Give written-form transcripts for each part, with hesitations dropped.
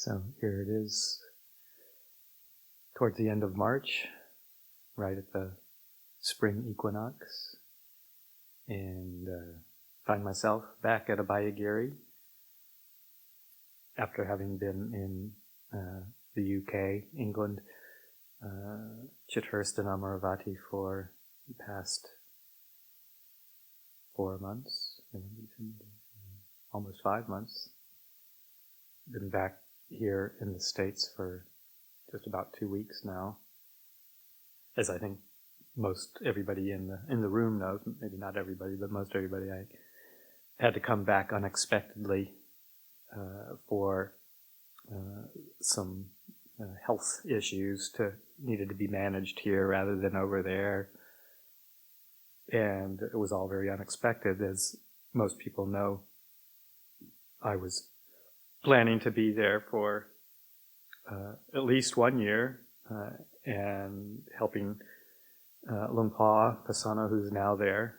So here it is, towards the end of March, right at the spring equinox, and find myself back at Abhayagiri after having been in the UK, England, Chithurst and Amaravati for the past 4 months, almost 5 months. Been back here in the States for just about 2 weeks now, as I think most everybody in the room knows. Maybe not everybody, but most everybody. I had to come back unexpectedly for some health issues needed to be managed here rather than over there, and it was all very unexpected. As most people know, I was planning to be there for at least 1 year and helping Luang Por Pasano, who's now there,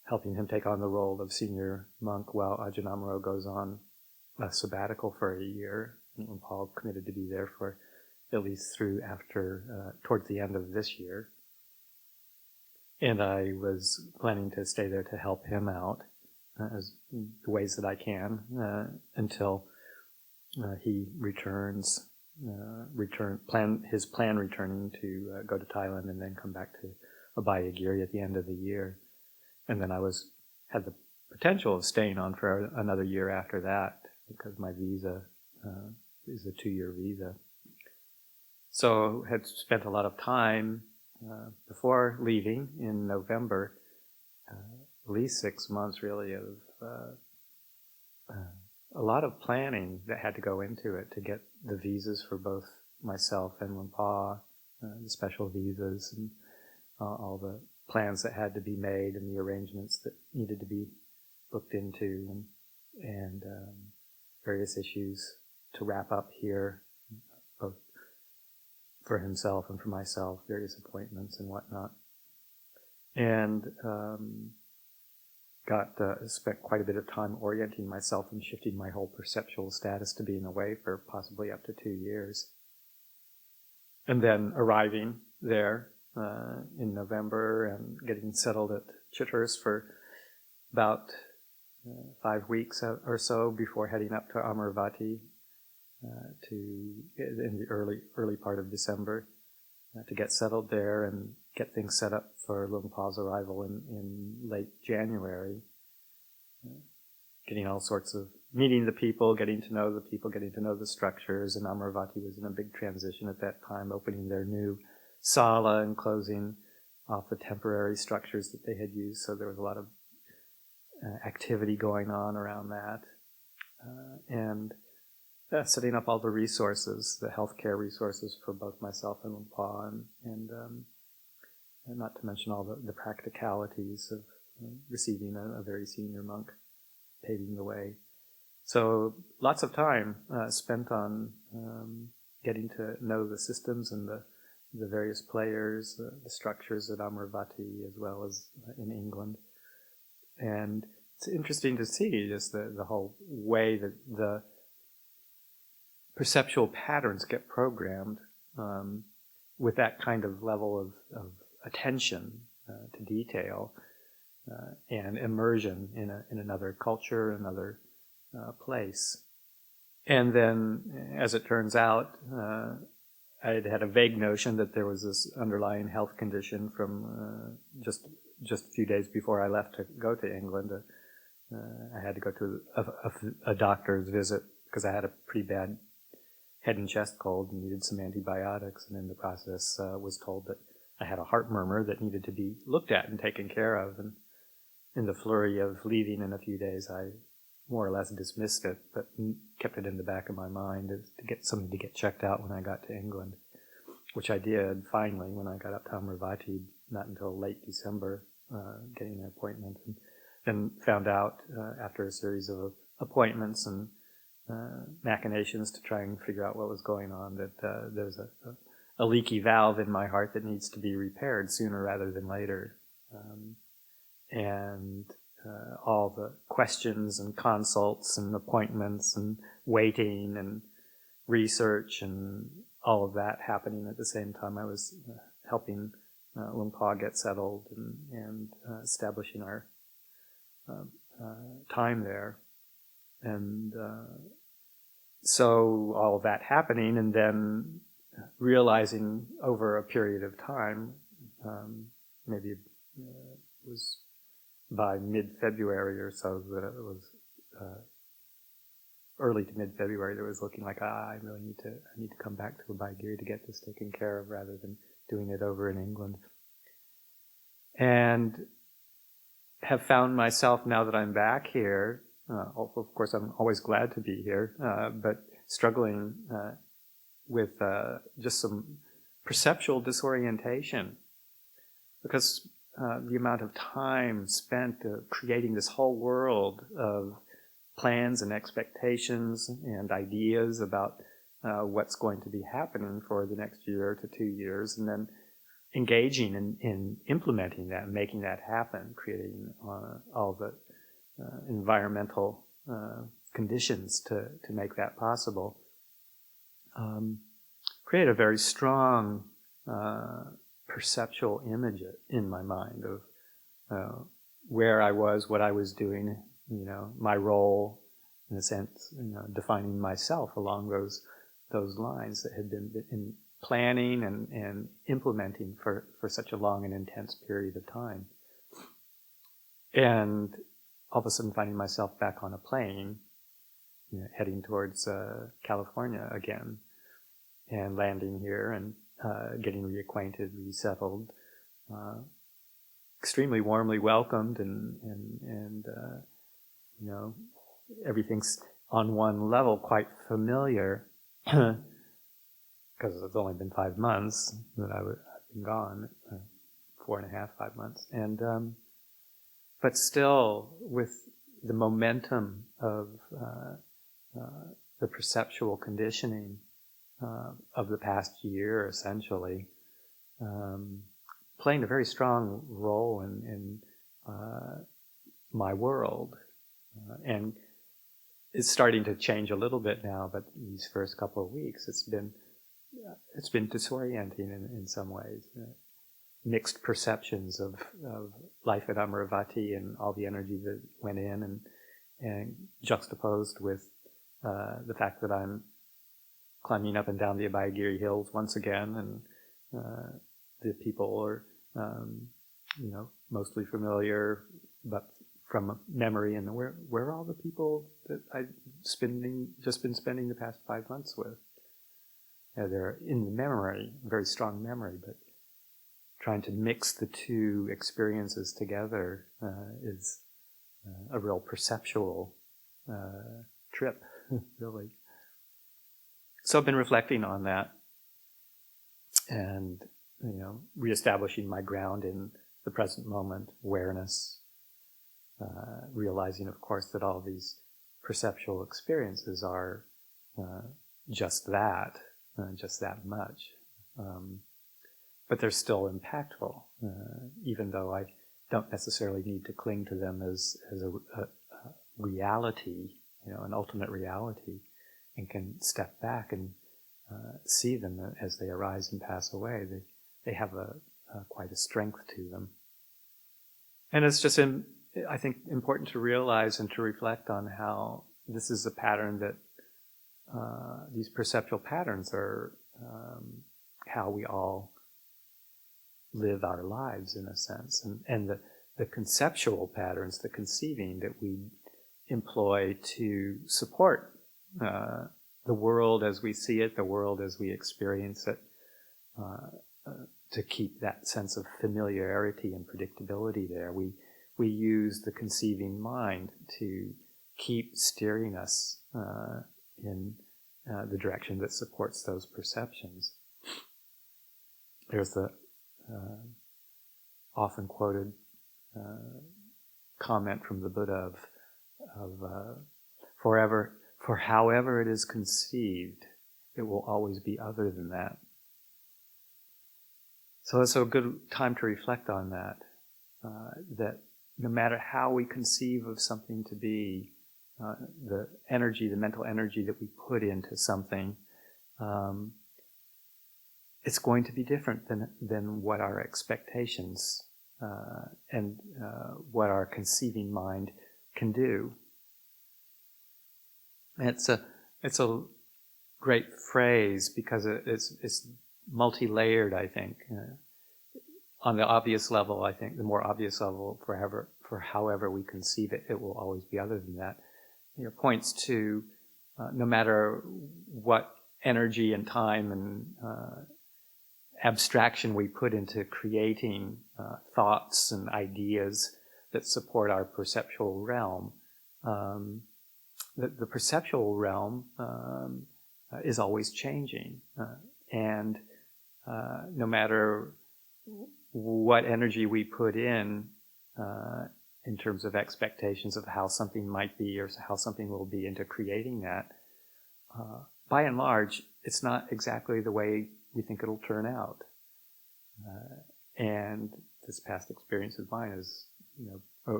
helping him take on the role of senior monk while Ajahn Amaro goes on a sabbatical for a year. And Luang Por committed to be there for at least towards the end of this year. And I was planning to stay there to help him out as the ways that I can until he returns. His plan returning to go to Thailand and then come back to Abhayagiri at the end of the year. And then I had the potential of staying on for another year after that because my visa is a 2-year visa. So had spent a lot of time before leaving in November, at least 6 months really of a lot of planning that had to go into it to get the visas for both myself and Luang Por, the special visas and all the plans that had to be made and the arrangements that needed to be looked into and various issues to wrap up here, both for himself and for myself, various appointments and whatnot. And spent quite a bit of time orienting myself and shifting my whole perceptual status to being away for possibly up to 2 years. And then arriving there in November and getting settled at Chithurst for about 5 weeks or so before heading up to Amaravati in the early part of December to get settled there and get things set up for Luang Por's arrival in late January. Getting all sorts of meeting the people, getting to know the people, getting to know the structures, and Amaravati was in a big transition at that time, opening their new sala and closing off the temporary structures that they had used, so there was a lot of activity going on around that. And setting up all the resources, the healthcare resources for both myself and Luang Por, and not to mention all the practicalities of receiving a very senior monk, paving the way. So lots of time spent on getting to know the systems and the various players, the structures at Amaravati as well as in England. And it's interesting to see just the whole way that the perceptual patterns get programmed with that kind of level of attention to detail and immersion in another culture, another place. And then, as it turns out, I had a vague notion that there was this underlying health condition from just a few days before I left to go to England. I had to go to a doctor's visit because I had a pretty bad head and chest cold and needed some antibiotics, and in the process was told that I had a heart murmur that needed to be looked at and taken care of. And in the flurry of leaving in a few days, I more or less dismissed it, but kept it in the back of my mind as to get something to get checked out when I got to England, which I did finally when I got up to Amaravati, not until late December, getting an appointment, and then found out after a series of appointments and machinations to try and figure out what was going on that there's a leaky valve in my heart that needs to be repaired sooner rather than later. And all the questions and consults and appointments and waiting and research and all of that happening at the same time. I was helping Luang Por get settled and establishing our time there. And so all of that happening, and then realizing over a period of time, maybe it was by mid-February or so, that it was early to mid-February, that it was looking like, I need to come back to Abhayagiri to get this taken care of rather than doing it over in England. And have found myself, now that I'm back here, of course I'm always glad to be here, but struggling with just some perceptual disorientation, because the amount of time spent creating this whole world of plans and expectations and ideas about what's going to be happening for the next year to 2 years, and then engaging in implementing that, making that happen, creating all the environmental conditions to make that possible, create a very strong perceptual image in my mind of where I was, what I was doing, my role, in a sense, defining myself along those lines that had been in planning and implementing for such a long and intense period of time. And all of a sudden finding myself back on a plane, heading towards California again, and landing here and getting reacquainted, resettled, extremely warmly welcomed, and everything's on one level quite familiar, because it's only been 5 months that I've been gone, 4.5, 5 months, and but still with the momentum of the perceptual conditioning of the past year, essentially, playing a very strong role in my world, and it's starting to change a little bit now. But these first couple of weeks, it's been disorienting in some ways. Mixed perceptions of life at Amaravati and all the energy that went in, and juxtaposed with the fact that I'm climbing up and down the Abhayagiri hills once again, and the people are, mostly familiar, but from memory. And where are all the people that I've just been spending the past 5 months with? They're in the memory, very strong memory, but trying to mix the two experiences together is a real perceptual trip, really. So I've been reflecting on that, and reestablishing my ground in the present moment, awareness, realizing, of course, that all these perceptual experiences are just that much. But they're still impactful, even though I don't necessarily need to cling to them as a reality, an ultimate reality, and can step back and see them as they arise and pass away. They have quite a strength to them. And it's just, I think, important to realize and to reflect on how this is a pattern that these perceptual patterns are how we all live our lives, in a sense, and the conceptual patterns, the conceiving that we employ to support the world as we see it, the world as we experience it, to keep that sense of familiarity and predictability there. We use the conceiving mind to keep steering us in the direction that supports those perceptions. There's the often quoted comment from the Buddha for however it is conceived, it will always be other than that. So it's a good time to reflect on that, that no matter how we conceive of something to be, the mental energy that we put into something, it's going to be different than what our expectations and what our conceiving mind can do. And it's a great phrase because it's multi-layered, I think. On the obvious level, I think the more obvious level for however we conceive it, it will always be other than that. Points to no matter what energy and time and abstraction we put into creating thoughts and ideas that support our perceptual realm, the perceptual realm is always changing, and no matter what energy we put in terms of expectations of how something might be or how something will be into creating that, by and large, it's not exactly the way we think it'll turn out. And this past experience of mine is, a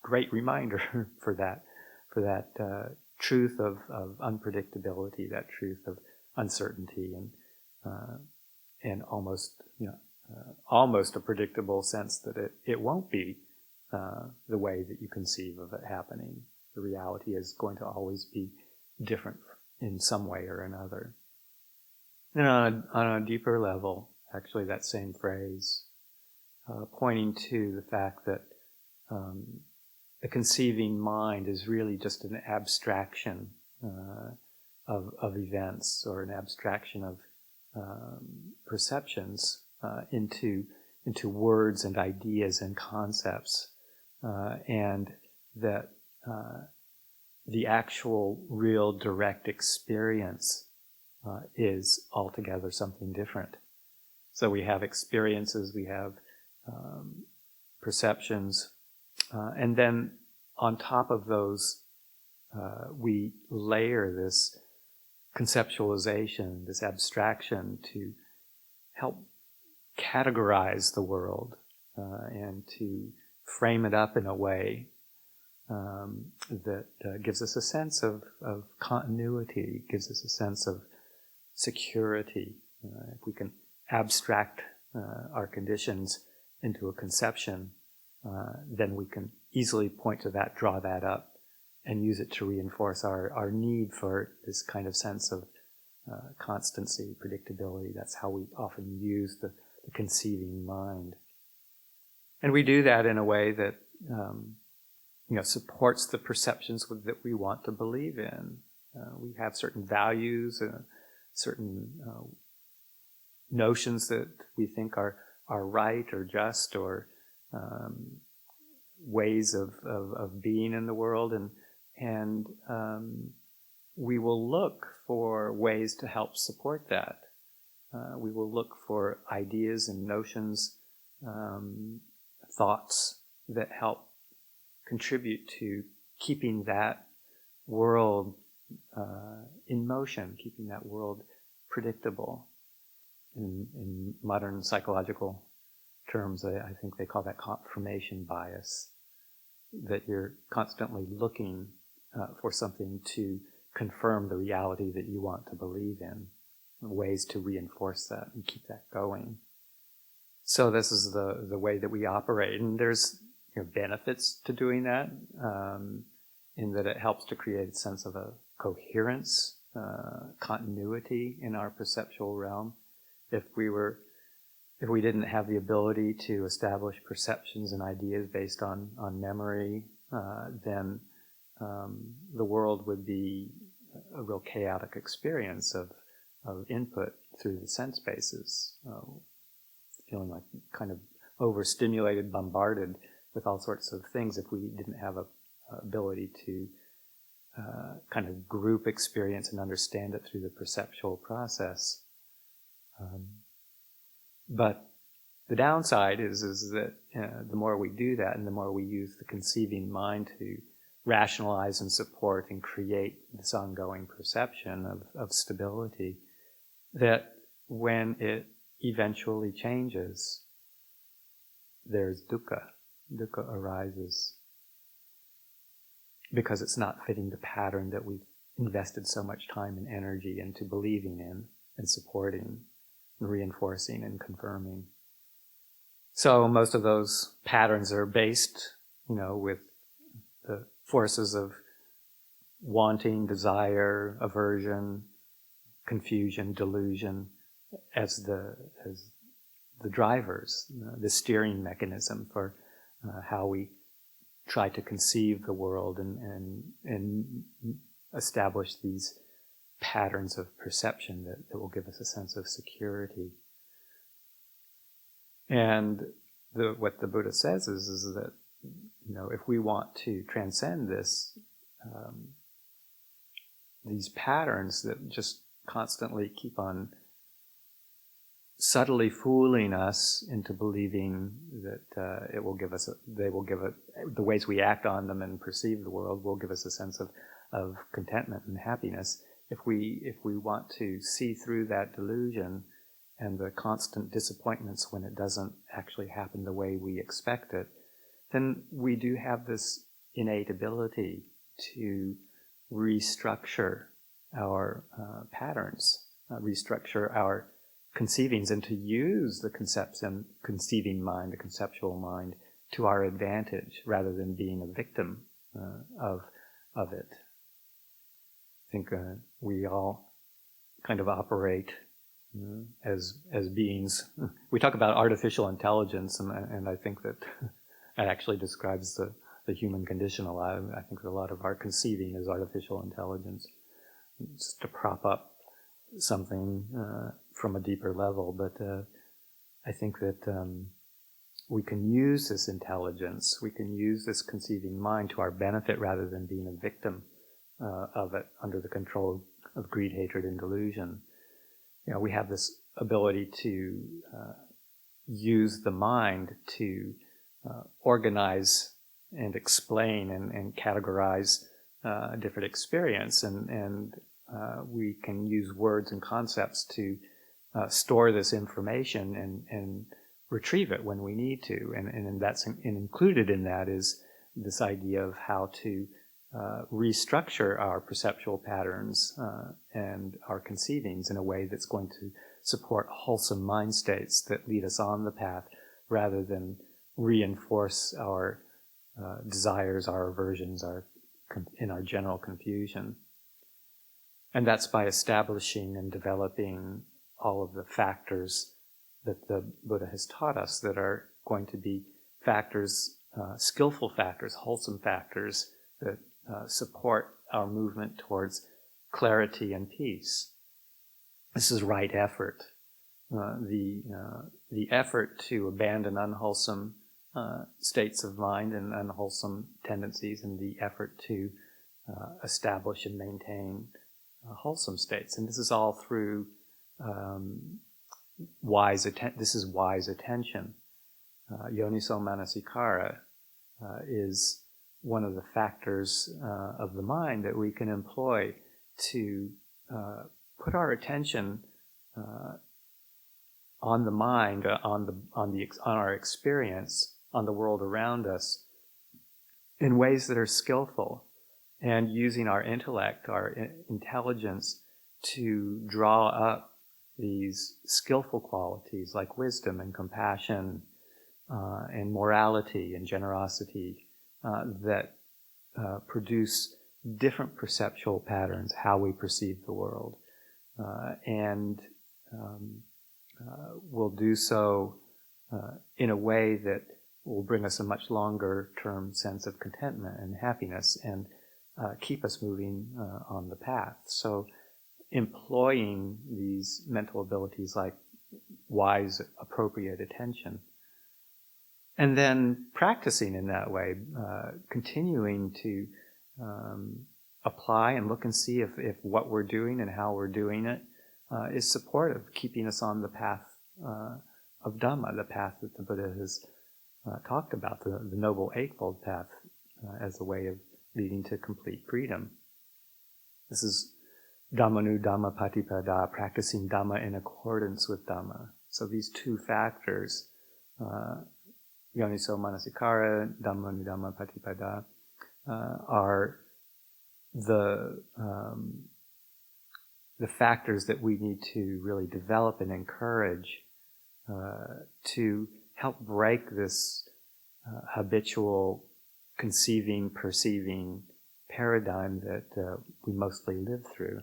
great reminder for that truth of unpredictability, that truth of uncertainty, and almost a predictable sense that it won't be the way that you conceive of it happening. The reality is going to always be different in some way or another. And on a deeper level, actually that same phrase, pointing to the fact that the conceiving mind is really just an abstraction of events, or an abstraction of perceptions into words and ideas and concepts, and that the actual real direct experience is altogether something different. So we have experiences, we have perceptions, and then on top of those, we layer this conceptualization, this abstraction, to help categorize the world and to frame it up in a way that gives us a sense of continuity, gives us a sense of security. If we can abstract our conditions into a conception, then we can easily point to that, draw that up, and use it to reinforce our need for this kind of sense of constancy, predictability. That's how we often use the conceiving mind. And we do that in a way that supports the perceptions that we want to believe in. We have certain values, certain notions that we think are right or just, or ways of being in the world, and we will look for ways to help support that. We will look for ideas and notions, thoughts that help contribute to keeping that world in motion, keeping that world predictable. In modern psychological terms, I think they call that confirmation bias, that you're constantly looking for something to confirm the reality that you want to believe in, ways to reinforce that and keep that going. So this is the way that we operate, and there's benefits to doing that, in that it helps to create a sense of a coherence, continuity in our perceptual realm. If we didn't have the ability to establish perceptions and ideas based on memory, then the world would be a real chaotic experience of input through the sense bases, feeling like kind of overstimulated, bombarded with all sorts of things if we didn't have a ability to kind of group experience and understand it through the perceptual process. But the downside is that the more we do that, and the more we use the conceiving mind to rationalize and support and create this ongoing perception of stability, that when it eventually changes, there's dukkha, Dukkha arises because it's not fitting the pattern that we've invested so much time and energy into believing in and supporting and reinforcing and confirming. So most of those patterns are based, with the forces of wanting, desire, aversion, confusion, delusion as the drivers, the steering mechanism for how we try to conceive the world and establish these patterns of perception that will give us a sense of security. And what the Buddha says is that, if we want to transcend this, these patterns that just constantly keep on subtly fooling us into believing that it will give us, the ways we act on them and perceive the world will give us a sense of contentment and happiness. If we want to see through that delusion and the constant disappointments when it doesn't actually happen the way we expect it, then we do have this innate ability to restructure our patterns, restructure our conceivings, and to use the conceiving mind, the conceptual mind, to our advantage rather than being a victim of it. I think we all kind of operate as beings. We talk about artificial intelligence, and I think that actually describes the human condition a lot. I think a lot of our conceiving is artificial intelligence. It's to prop up something from a deeper level, but I think that we can use this intelligence, we can use this conceiving mind to our benefit rather than being a victim of it under the control of greed, hatred, and delusion. We have this ability to use the mind to organize and explain and categorize different experience, and we can use words and concepts to store this information and retrieve it when we need to, and that's included in that is this idea of how to restructure our perceptual patterns and our conceivings in a way that's going to support wholesome mind states that lead us on the path rather than reinforce our desires, our aversions, in our general confusion. And that's by establishing and developing all of the factors that the Buddha has taught us that are going to be factors, skillful factors, wholesome factors that support our movement towards clarity and peace. This is right effort. The effort to abandon unwholesome states of mind and unwholesome tendencies, and the effort to establish and maintain wholesome states. And this is all through wise attention. Yoniso manasikara is one of the factors of the mind that we can employ to put our attention on the mind, on our experience, on the world around us, in ways that are skillful, and using our intellect, our intelligence, to draw up these skillful qualities like wisdom and compassion and morality and generosity that produce different perceptual patterns, how we perceive the world, and we'll do so in a way that will bring us a much longer-term sense of contentment and happiness and keep us moving on the path. So employing these mental abilities like wise, appropriate attention, and then practicing in that way, continuing to apply and look and see if what we're doing and how we're doing it is supportive, keeping us on the path of Dhamma, the path that the Buddha has talked about, the Noble Eightfold Path, as a way of leading to complete freedom. This is Dhammanu Dhamma Patipada, practicing Dhamma in accordance with Dhamma. So these two factors yoniso manasikara, dhamma patipada, are the factors that we need to really develop and encourage to help break this habitual conceiving, perceiving paradigm that we mostly live through,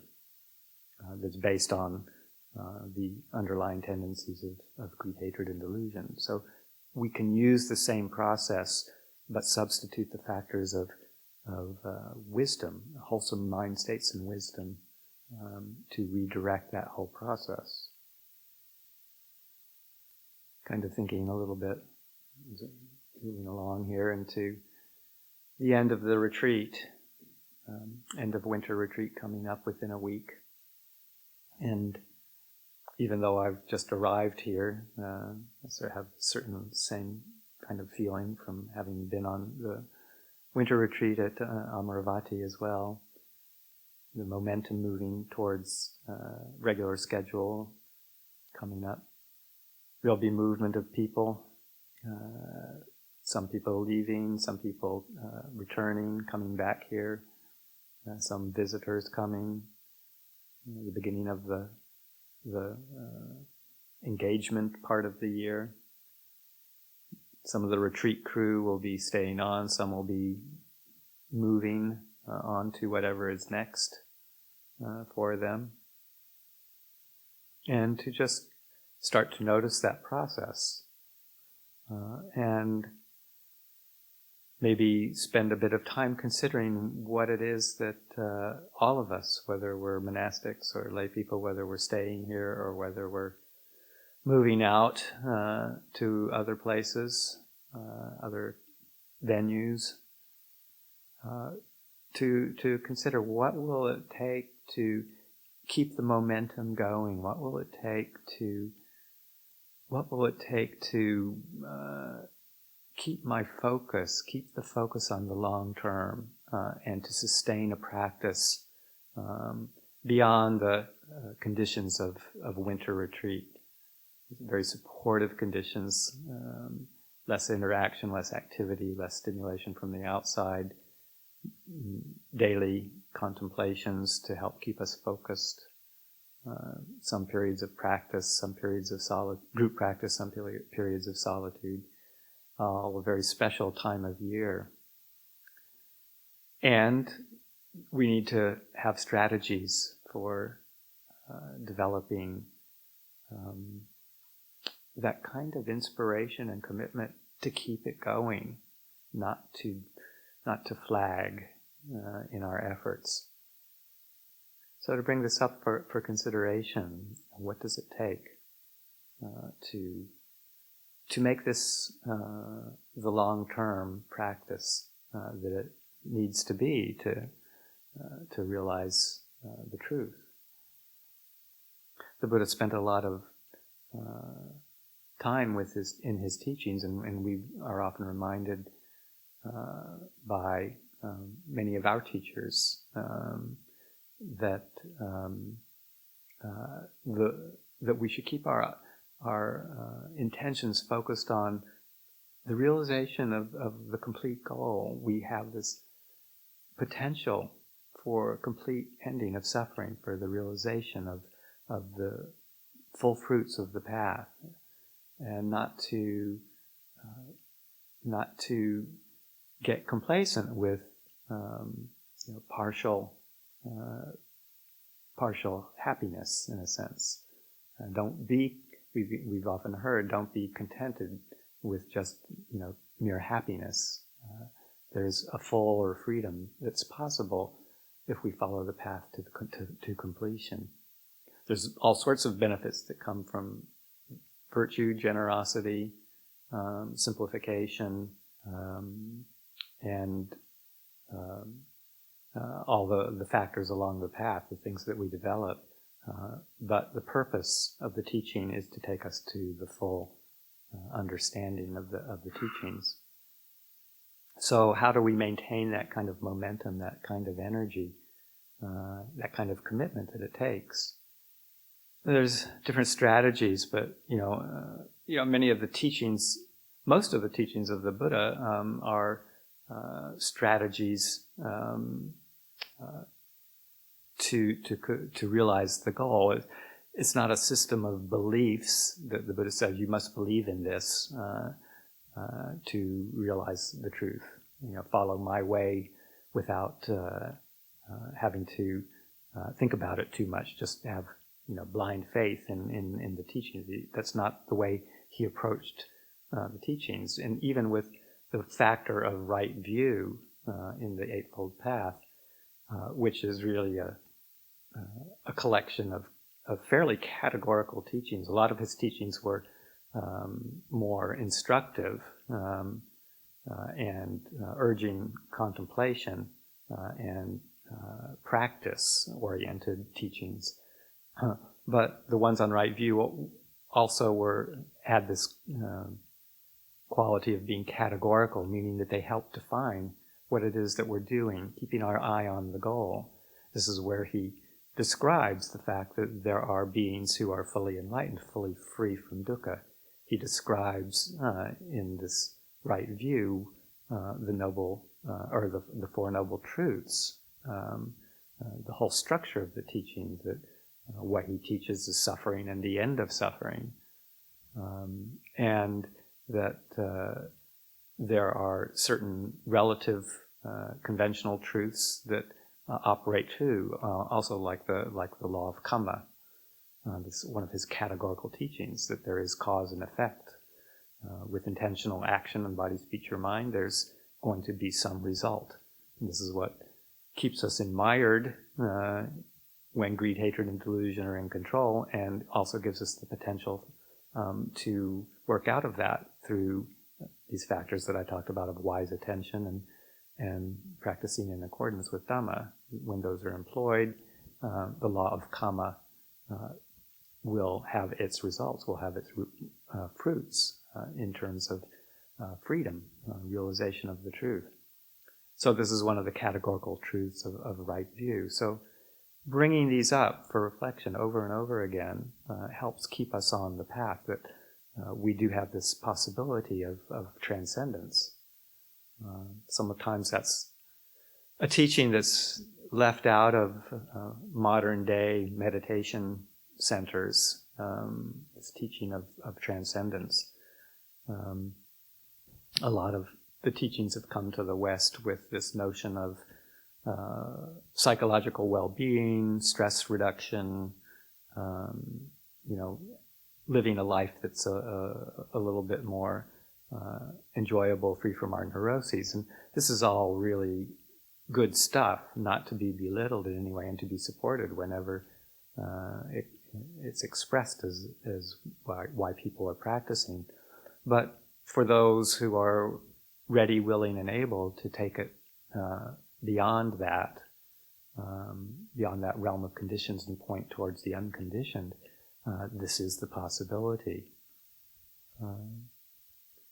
that's based on the underlying tendencies of greed, hatred, and delusion. So we can use the same process, but substitute the factors of wisdom, wholesome mind states and wisdom, to redirect that whole process. Kind of thinking a little bit, moving along here into the end of the retreat, end of winter retreat coming up within a week. And even though I've just arrived here, I sort of have a certain same kind of feeling from having been on the winter retreat at Amaravati as well. The momentum moving towards regular schedule coming up. There'll be movement of people, some people leaving, some people returning, coming back here, some visitors coming, the beginning of the engagement part of the year. Some of the retreat crew will be staying on, some will be moving on to whatever is next for them. And to just start to notice that process and maybe spend a bit of time considering what it is that all of us, whether we're monastics or lay people, whether we're staying here or whether we're moving out to other places, other venues, to consider what will it take to keep the momentum going? What will it take to keep my focus, keep the focus on the long term, and to sustain a practice beyond the conditions of winter retreat? Very supportive conditions, less interaction, less activity, less stimulation from the outside, daily contemplations to help keep us focused, some periods of practice, some periods of group practice, some periods of solitude, a very special time of year. And we need to have strategies for developing that kind of inspiration and commitment to keep it going, not to flag in our efforts. So to bring this up for consideration, what does it take to make this the long-term practice that it needs to be to realize the truth? The Buddha spent a lot of time in his teachings, and we are often reminded by many of our teachers that we should keep our intentions focused on the realization of the complete goal. We have this potential for complete ending of suffering, for the realization of the full fruits of the path, and not to get complacent with partial happiness, in a sense. We've often heard, don't be contented with just mere happiness. There's a full or freedom that's possible if we follow the path to completion. There's all sorts of benefits that come from virtue, generosity, simplification, and all the factors along the path, the things that we develop. But the purpose of the teaching is to take us to the full understanding of the teachings. So how do we maintain that kind of momentum, that kind of energy, that kind of commitment that it takes? There's different strategies, but many of the teachings, most of the teachings of the Buddha are strategies to realize the goal. It's not a system of beliefs that the Buddha says you must believe in this to realize the truth. Follow my way without having to think about it too much. Just have blind faith in the teachings. That's not the way he approached the teachings. And even with the factor of right view in the Eightfold Path, which is really a collection of fairly categorical teachings. A lot of his teachings were more instructive and urging contemplation and practice-oriented teachings. But the ones on right view also had this quality of being categorical, meaning that they help define what it is that we're doing, keeping our eye on the goal. This is where he describes the fact that there are beings who are fully enlightened, fully free from dukkha. He describes in this right view the noble, or the Four Noble Truths, the whole structure of the teaching, that what he teaches is suffering and the end of suffering, and that there are certain relative conventional truths that operate too, also like the law of karma. This is one of his categorical teachings, that there is cause and effect. With intentional action in body, speech, or mind, there's going to be some result. And this is what keeps us mired when greed, hatred, and delusion are in control, and also gives us the potential to work out of that through these factors that I talked about of wise attention and practicing in accordance with Dhamma. When those are employed, the law of karma will have its results, will have its fruits in terms of freedom, realization of the truth. So this is one of the categorical truths of right view. So bringing these up for reflection over and over again helps keep us on the path that we do have this possibility of transcendence. Sometimes that's a teaching that's left out of modern day meditation centers, this teaching of transcendence. A lot of the teachings have come to the West with this notion of psychological well-being, stress reduction, living a life that's a little bit more enjoyable, free from our neuroses. And this is all really good stuff, not to be belittled in any way, and to be supported whenever it's expressed as why people are practicing. But for those who are ready, willing, and able to take it beyond that realm of conditions and point towards the unconditioned, this is the possibility.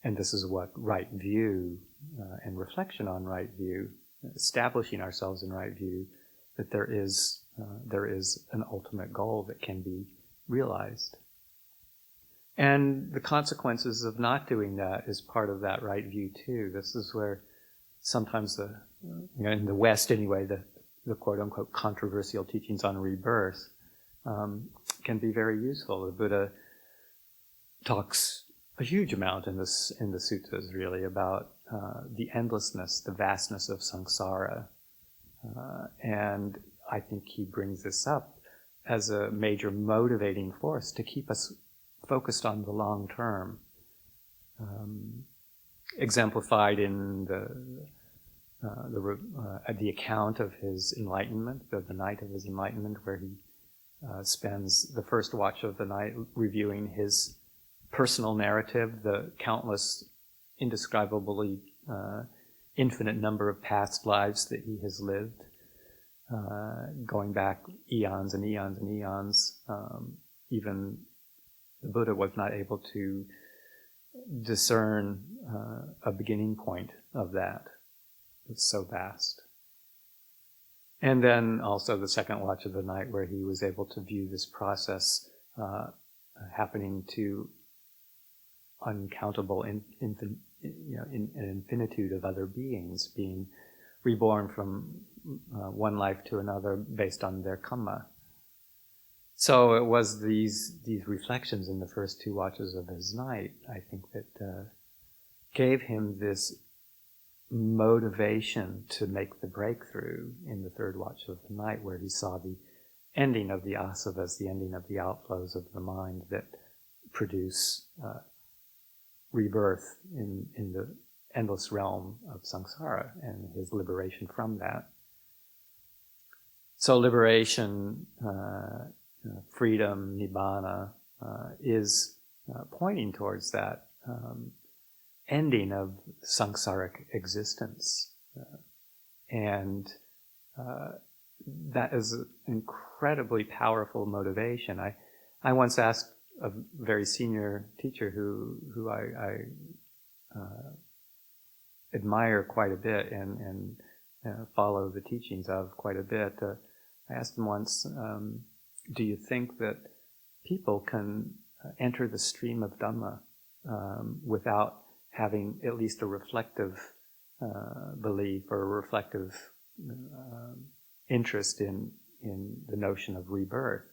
And this is what right view and reflection on right view, establishing ourselves in right view, that there is an ultimate goal that can be realized. And the consequences of not doing that is part of that right view too. This is where sometimes in the West anyway, the quote-unquote controversial teachings on rebirth can be very useful. The Buddha talks a huge amount in the suttas really about the endlessness, the vastness of samsara. And I think he brings this up as a major motivating force to keep us focused on the long term. Exemplified in the account of his enlightenment, the night of his enlightenment, where he spends the first watch of the night reviewing his personal narrative, the countless, indescribably infinite number of past lives that he has lived, going back eons and eons and eons. Even the Buddha was not able to discern a beginning point of that. It's so vast. And then also the second watch of the night, where he was able to view this process happening to uncountable in an infinitude of other beings being reborn from one life to another based on their karma. So it was these reflections in the first 2 watches of his night, I think, that gave him this motivation to make the breakthrough in the 3rd watch of the night, where he saw the ending of the asavas, the ending of the outflows of the mind that produce rebirth in the endless realm of samsara, and his liberation from that. So liberation, freedom, nibbana, is pointing towards that ending of samsaric existence. And that is an incredibly powerful motivation. I once asked a very senior teacher who I admire quite a bit and follow the teachings of quite a bit. I asked him once, do you think that people can enter the stream of Dhamma without having at least a reflective belief or a reflective interest in the notion of rebirth?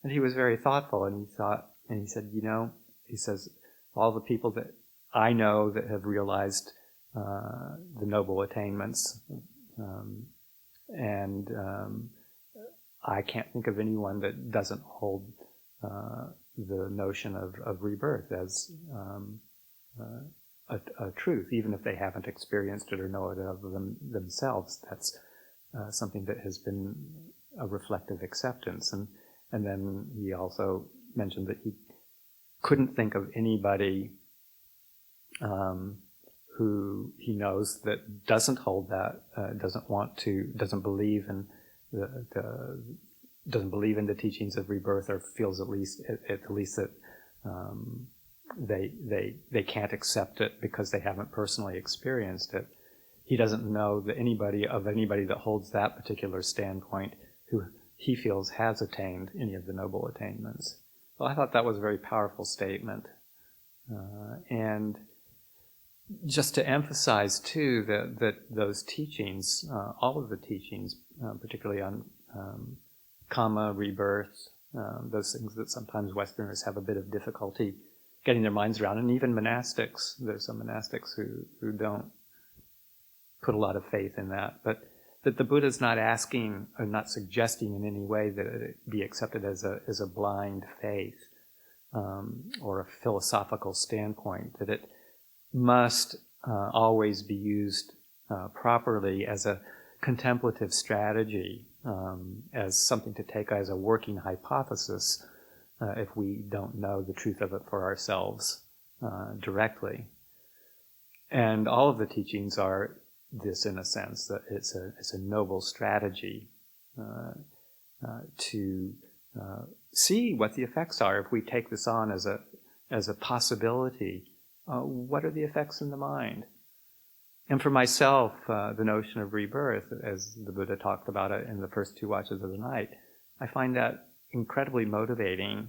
And he was very thoughtful, and he said, he says, all the people that I know that have realized the noble attainments, and I can't think of anyone that doesn't hold the notion of rebirth as a truth, even if they haven't experienced it or know it of themselves. That's something that has been a reflective acceptance. And then he also mentioned that he couldn't think of anybody who he knows that doesn't hold that, doesn't believe in doesn't believe in the teachings of rebirth, or feels at least that they can't accept it because they haven't personally experienced it. He doesn't know that anybody that holds that particular standpoint who he feels has attained any of the noble attainments. Well, I thought that was a very powerful statement. And just to emphasize, too, that those teachings, all of the teachings, particularly on karma, rebirth, those things that sometimes Westerners have a bit of difficulty getting their minds around, and even monastics. There's some monastics who don't put a lot of faith in that. But that the Buddha's not asking or not suggesting in any way that it be accepted as a blind faith or a philosophical standpoint, that it must always be used properly as a contemplative strategy, as something to take as a working hypothesis if we don't know the truth of it for ourselves directly. And all of the teachings are this, in a sense, that it's a noble strategy to see what the effects are if we take this on as a possibility. What are the effects in the mind? And for myself, the notion of rebirth, as the Buddha talked about it in the first 2 watches of the night, I find that incredibly motivating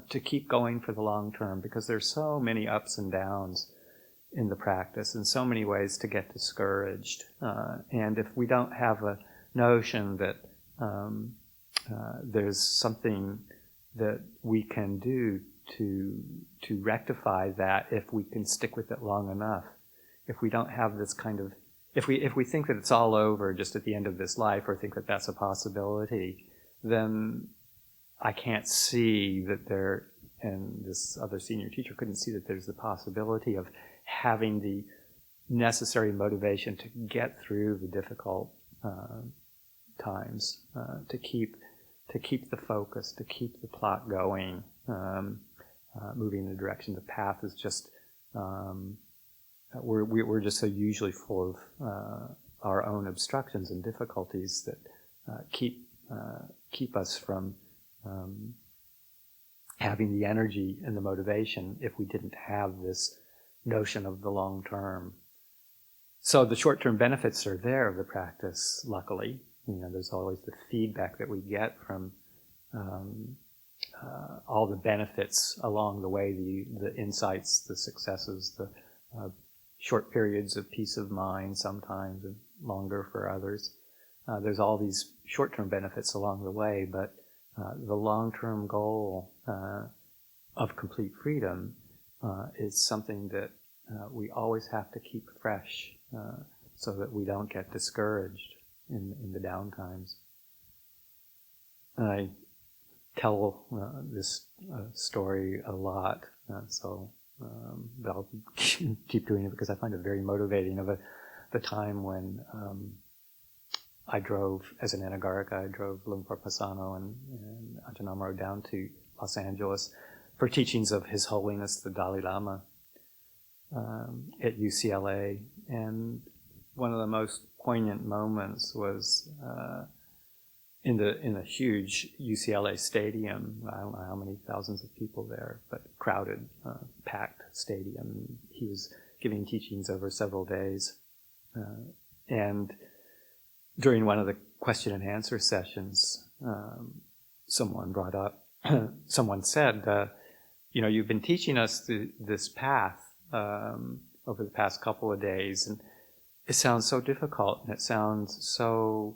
to keep going for the long term, because there's so many ups and downs in the practice, and so many ways to get discouraged. And if we don't have a notion that there's something that we can do to rectify that, if we can stick with it long enough, if we don't have this kind of, if we think that it's all over just at the end of this life, or think that that's a possibility, then I can't see that there, and this other senior teacher couldn't see that there's the possibility of having the necessary motivation to get through the difficult times, to keep the focus, to keep the plot going, moving in the direction. The path is just, we're just so usually full of our own obstructions and difficulties that keep us from having the energy and the motivation if we didn't have this notion of the long term. So the short-term benefits are there of the practice, luckily. There's always the feedback that we get from all the benefits along the way, the insights, the successes, the short periods of peace of mind sometimes, and longer for others. There's all these short-term benefits along the way, but the long-term goal of complete freedom is something that we always have to keep fresh so that we don't get discouraged in the down times. And I tell this story a lot, but I'll keep doing it because I find it very motivating of the time when I drove, as an Anagarika, I drove Lumpur Pasano and Ajahn Amaro down to Los Angeles for teachings of His Holiness the Dalai Lama at UCLA. And one of the most poignant moments was in a huge UCLA stadium. I don't know how many thousands of people there, but crowded, packed stadium. He was giving teachings over several days. And during one of the question and answer sessions, someone brought up, someone said, you've been teaching us this path over the past couple of days, and it sounds so difficult, and it sounds so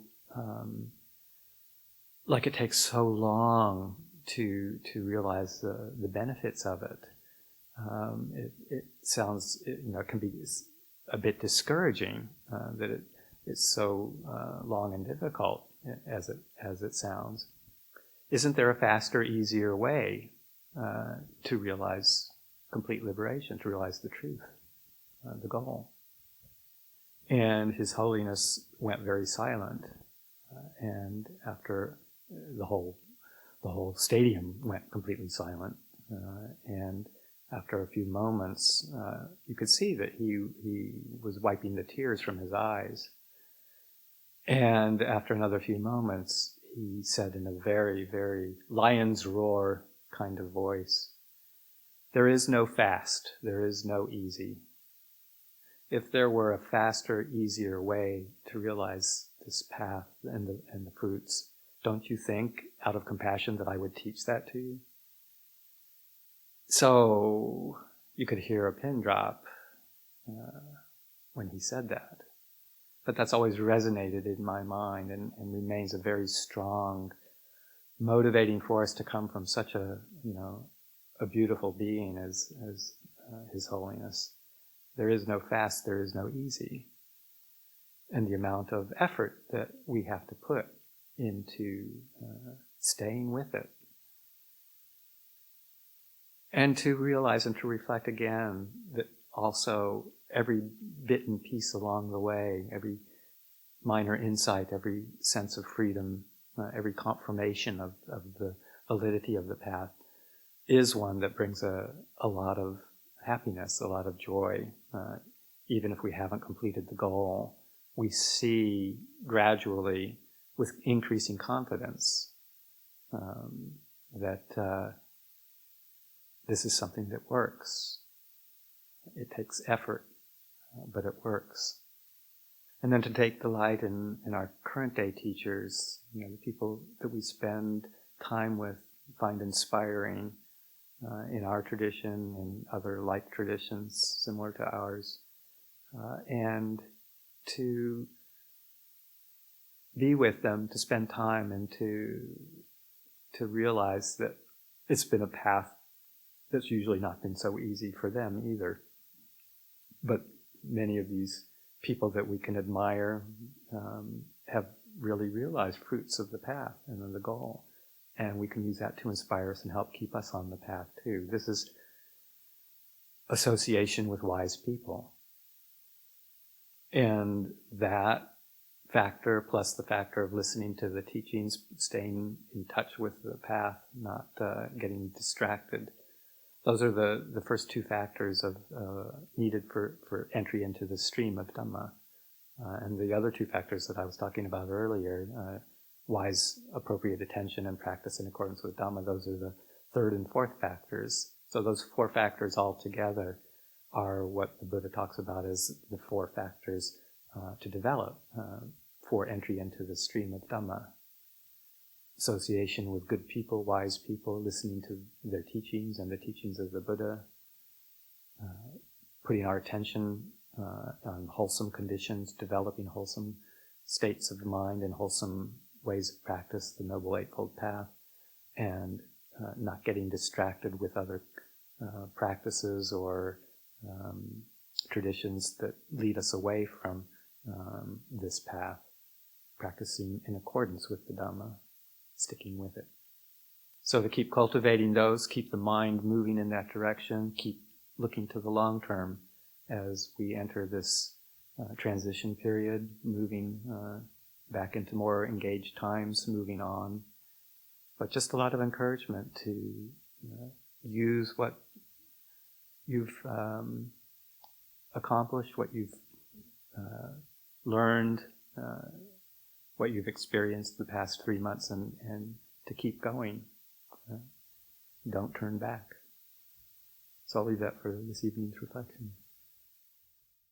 like it takes so long to realize the benefits of it. It sounds, it can be a bit discouraging that it's so long and difficult as it sounds. Isn't there a faster, easier way to realize complete liberation, to realize the truth, the goal? And His Holiness went very silent, and after the whole stadium went completely silent, and after a few moments, you could see that he was wiping the tears from his eyes. And after another few moments, he said in a very, very lion's roar kind of voice, "There is no fast, there is no easy. If there were a faster, easier way to realize this path and the fruits, don't you think, out of compassion, that I would teach that to you?" So you could hear a pin drop when he said that. But that's always resonated in my mind and remains a very strong, motivating force to come from such a beautiful being as His Holiness. There is no fast, there is no easy. And the amount of effort that we have to put into staying with it. And to realize and to reflect again that also every bit and piece along the way, every minor insight, every sense of freedom, every confirmation of the validity of the path is one that brings a lot of happiness, a lot of joy. Even if we haven't completed the goal, we see gradually, with increasing confidence, that this is something that works. It takes effort, but it works. And then to take delight in our current day teachers, the people that we spend time with, find inspiring in our tradition and other like traditions similar to ours, and to be with them, to spend time, and to realize that it's been a path that's usually not been so easy for them either. But many of these people that we can admire have really realized fruits of the path and of the goal. And we can use that to inspire us and help keep us on the path too. This is association with wise people. And that factor, plus the factor of listening to the teachings, staying in touch with the path, not getting distracted, those are the first two factors of needed for entry into the stream of Dhamma. And the other two factors that I was talking about earlier, wise, appropriate attention and practice in accordance with Dhamma, those are the third and fourth factors. So those four factors all together are what the Buddha talks about as the four factors to develop for entry into the stream of Dhamma. association with good people, wise people, listening to their teachings and the teachings of the Buddha, putting our attention on wholesome conditions, developing wholesome states of the mind and wholesome ways of practice, the Noble Eightfold Path, and not getting distracted with other practices or traditions that lead us away from this path, practicing in accordance with the Dhamma, sticking with it. So to keep cultivating those, keep the mind moving in that direction, keep looking to the long term as we enter this transition period, moving back into more engaged times, moving on. But just a lot of encouragement to use what you've accomplished, what you've learned, what you've experienced the past 3 months, and to keep going. Don't turn back. So I'll leave that for this evening's reflection.